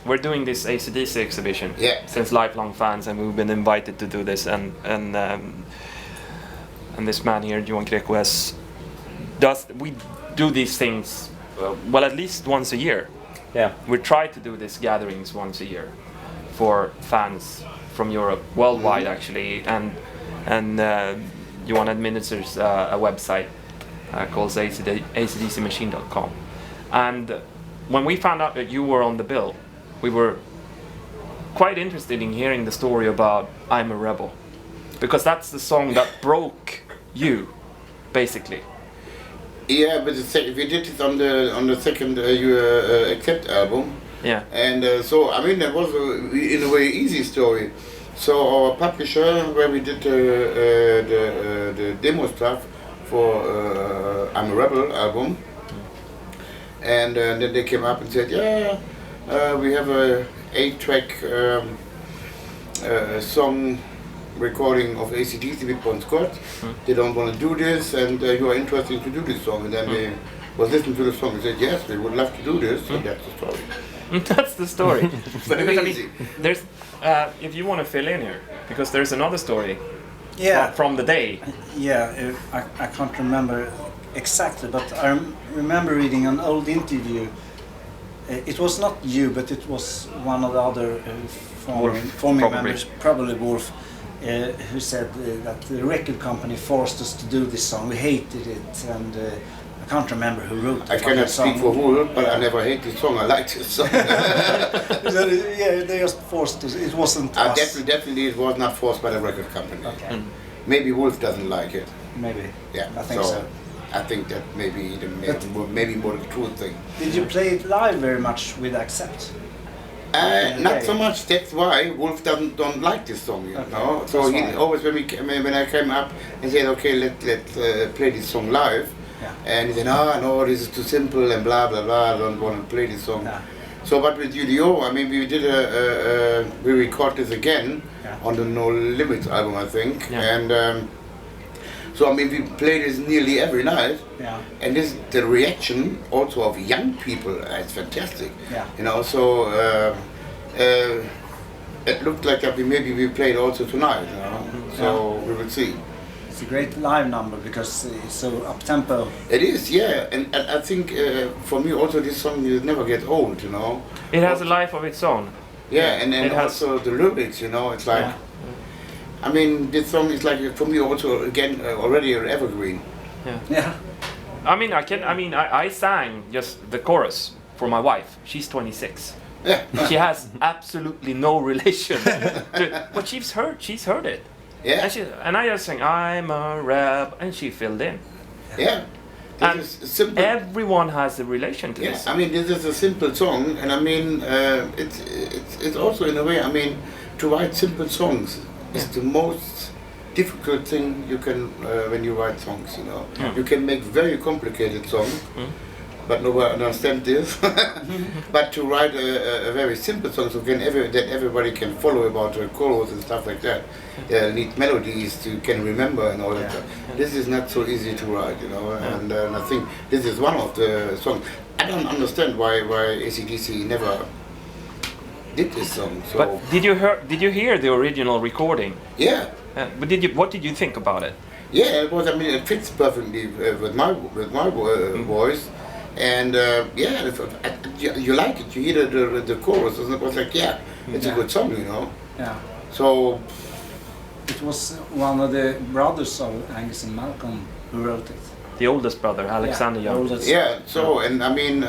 We're doing this AC/DC exhibition since lifelong fans, and we've been invited to do this. And this man here, Johan Kreku, we do these things well at least once a year. Yeah, we try to do these gatherings once a year for fans from Europe, worldwide actually, and Johan administers a website called acdcmachine.com. And when we found out that you were on the bill, we were quite interested in hearing the story about I'm a Rebel, because that's the song that broke you, basically. Yeah, but we did it on the second Accept album. Yeah. And so, I mean, that was in a way easy story. So our publisher, where we did the demo stuff for I'm a Rebel album, and then they came up and said, we have a 8-track song recording of AC/DC with Bon Scott. They don't want to do this, and you are interested to do this song. And then they was listening to the song and said, yes, we would love to do this. So that's the story. That's the story. Very because easy. There's, if you want to fill in here, because there's another story. Yeah. From the day. Yeah, I can't remember exactly, but I remember reading an old interview. It was not you, but it was one of the other forming members, probably Wolf, who said that the record company forced us to do this song. We hated it, and I can't remember who wrote it. I cannot speak for Wolf, but I never hate this song. I like this song. Yeah, they just forced us. It wasn't us. Definitely it was not forced by the record company. Okay. Maybe Wolf doesn't like it. Maybe. Yeah, I think so. I think that maybe more the true thing. Did you play it live very much with Accept? Not so much. That's why Wolf don't like this song, you know. So he always when I came up and said, okay, let's play this song live, and he said, no, this is too simple and blah blah blah. I don't want to play this song. Yeah. So, but with UDO, I mean, we did we recorded this again on the No Limits album, I think, and. So I mean, we play this nearly every night, and the reaction also of young people is fantastic. Yeah. You know, so it looked like that maybe we played also tonight. You know? So we will see. It's a great live number because it's so up tempo. It is, yeah, and I think for me also this song will never get old. You know. It has a life of its own. Yeah, and also the lyrics. You know, it's like. Yeah. I mean, this song is like for me also again already an evergreen. Yeah. I mean, I sang just the chorus for my wife. She's 26. Yeah. She has absolutely no relation but she's heard it. Yeah. And I just sang I'm a Reb, and she filled in. Yeah. And everyone has a relation to this. I mean, this is a simple song, and I mean, it's also in a way. I mean, to write simple songs. It's the most difficult thing you can when you write songs. You know, you can make very complicated songs, but nobody understands this. But to write a very simple song, so that everybody can follow about the chorus and stuff like that, need melodies can remember and all that. This is not so easy to write, you know. And I think this is one of the songs. I don't understand why AC/DC never did this song. So. But did you hear the original recording? Yeah. But what did you think about it? Yeah, it was. I mean, it fits perfectly with my voice, and you like it. You hear the chorus, and it was like, it's a good song, you know. Yeah. So. It was one of the brothers of Angus and Malcolm who wrote it. The oldest brother, Alexander Young. So and I mean.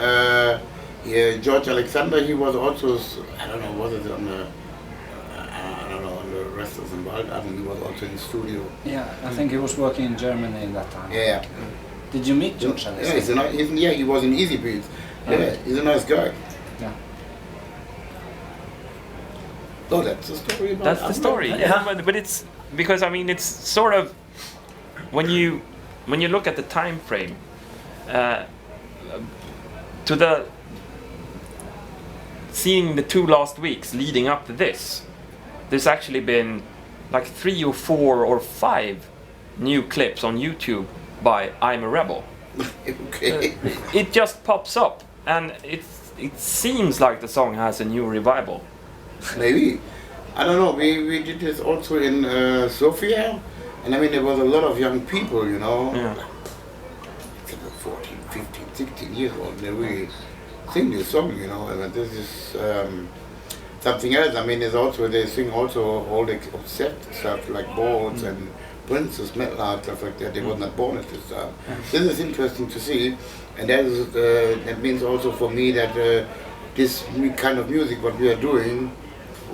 George Alexander, he was also, I don't know, was it on the, on the rest of the world, I think he was also in the studio. Yeah, I think he was working in Germany in that time. Yeah. Did you meet George Alexander? Yeah, he was in Easy Beats. Yeah, he's a nice guy. Yeah. Oh, that's the story about That's the story, but it's, because I mean, it's sort of, when you look at the time frame, to the seeing the 2 last weeks leading up to this, there's actually been like 3 or 4 or 5 new clips on YouTube by I'm a Rebel. Okay. It just pops up, and it's it seems like the song has a new revival. Maybe. I don't know. We did this also in Sofia, and I mean there was a lot of young people, you know, Yeah. 14, 15, 16 years old. They really sing this song, you know, and this is something else. I mean, there's also they sing also all the concept stuff like balls and Princess, metal art, stuff like that. They were not born at this time. This is interesting to see, and that means also for me that this kind of music, what we are doing,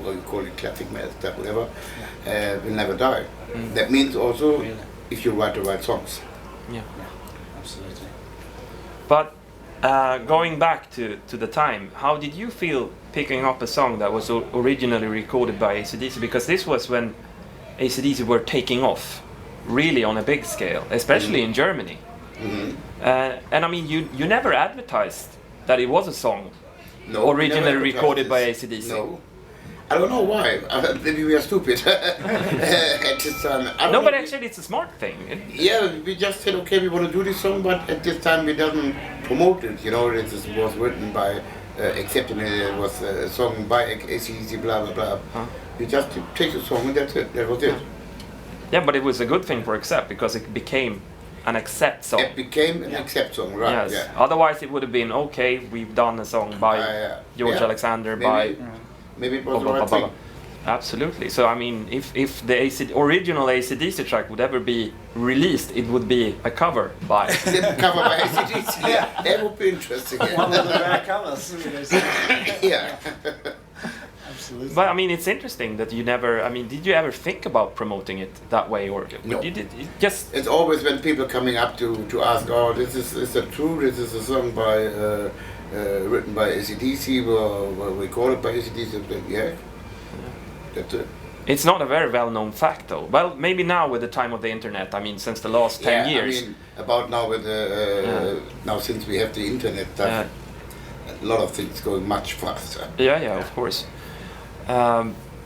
what we call it classic metal stuff, whatever, will never die. That means also if you write the right songs. Yeah. Absolutely. But going back to the time, how did you feel picking up a song that was originally recorded by AC/DC? Because this was when AC/DC were taking off, really on a big scale, especially in Germany. And I mean, you never advertised that it was a song originally recorded by AC/DC. No. I don't know why. Maybe we are stupid at this time. No, but actually it's a smart thing. Yeah, we just said, okay, we want to do this song, but at this time we doesn't promote it. You know, it was written by, accepting it was a song by AC/DC, blah, blah, blah. We just take the song and that's it. That was it. Yeah, but it was a good thing for Accept because it became an Accept song. It became an Accept song, right? Yes. Yeah. Otherwise it would have been, okay, we've done a song by George Alexander, Maybe it was the right thing. Absolutely. So I mean, if the original AC/DC track would ever be released, it would be a cover by. Cover by AC/DC. Yeah, that would be interesting. Yeah. One of the rare covers. Yeah. Absolutely. But I mean, it's interesting that you never. I mean, did you ever think about promoting it that way, or No. you did it just? It's always when people coming up to ask, oh, is that true? This is a song by written by AC/DC, or recorded by AC/DC. Yeah, that's it. It's not a very well-known fact, though. Well, maybe now with the time of the internet. I mean, since the last 10 years. I mean, about now with now since we have the internet, a lot of things going much faster. Yeah, of course.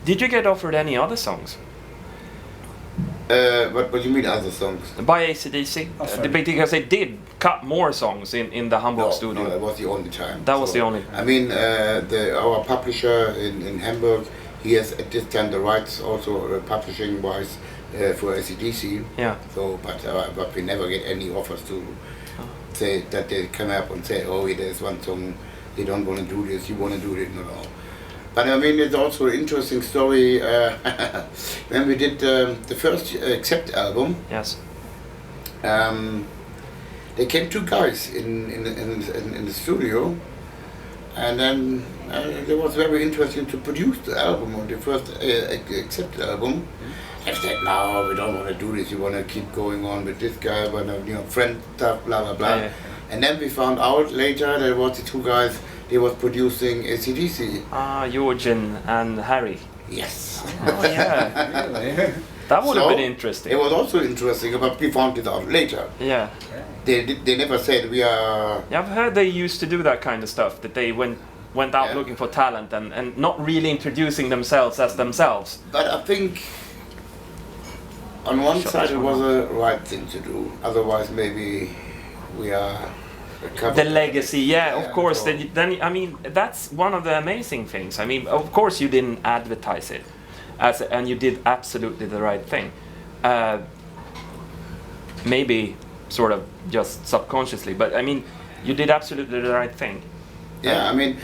Did you get offered any other songs? What do you mean other songs? By AC/DC? Because they did cut more songs in the Hamburg studio. No, that was the only time. That was the only. I mean, our publisher in Hamburg, he has at this time the rights also publishing wise for AC/DC. Yeah. So, but we never get any offers to say that they come up and say, oh, there's one song they don't want to do this, you want to do it, no. But I mean, it's also an interesting story. When we did the first Accept album, Yes. There came two guys in the studio, and then it was very interesting to produce the album, or the first Accept album. I said, no, we don't want to do this. You want to keep going on with this guy, but friend stuff, blah blah blah. Yeah. And then we found out later there was the two guys. They was producing AC/DC. George and Harry. Yes. Oh yeah. Really? That would have So, been interesting. It was also interesting, but we found it out later. Yeah. They never said we are. Yeah, I've heard they used to do that kind of stuff. That they went out looking for talent and not really introducing themselves as themselves. But I think on one side it was a right thing to do. Otherwise, maybe we are. The legacy, of course. So Then I mean, that's one of the amazing things. I mean, of course, you didn't advertise it, and you did absolutely the right thing. Maybe sort of just subconsciously, but I mean, you did absolutely the right thing. Yeah, I mean,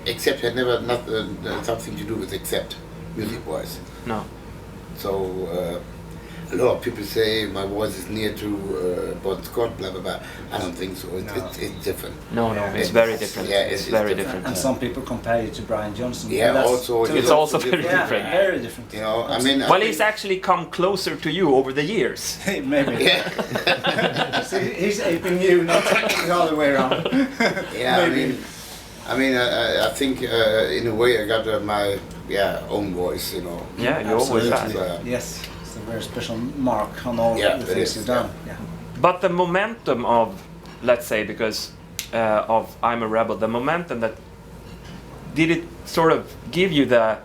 Accept had never something to do with Accept, music-wise. No. So a lot of people say my voice is near to Bon Scott, blah blah blah. I don't think so. It's different. No, it's very different. Yeah, it's very different. And some people compare it to Brian Johnson. Yeah, That's also It's also very yeah, different. very different. You know, I mean. Well, he's actually come closer to you over the years. Maybe. Yeah. So he's aping you, not the other way around. Yeah, Maybe. I think in a way I got my own voice, you know. Yeah, you always Absolutely. have. Yes, it's a very special mark on all Yeah, the it things is, you've done. Yeah. But the momentum of, let's say, because of I'm a Rebel, the momentum that did it sort of give you the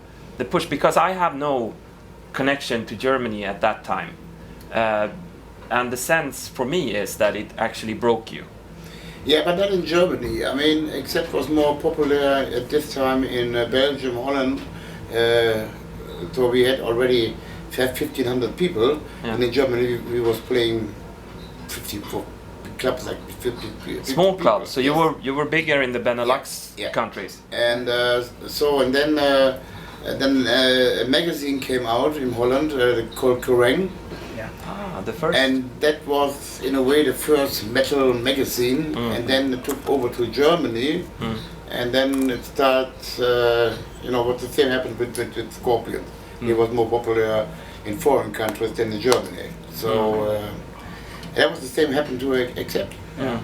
push? Because I have no connection to Germany at that time, and the sense for me is that it actually broke you. Yeah, but not in Germany. I mean, Accept was more popular at this time in Belgium, Holland. So we had already 1,500 people, and in Germany we was playing 54 clubs, like 50 Small people. clubs. So Yes. you were bigger in the Benelux Yeah. countries. And then a magazine came out in Holland called Kerrang! The first. And that was in a way the first metal magazine, and then it took over to Germany, and then it starts, what the same happened with Scorpion. It was more popular in foreign countries than in Germany. So that was the same happened to Accept. Yeah.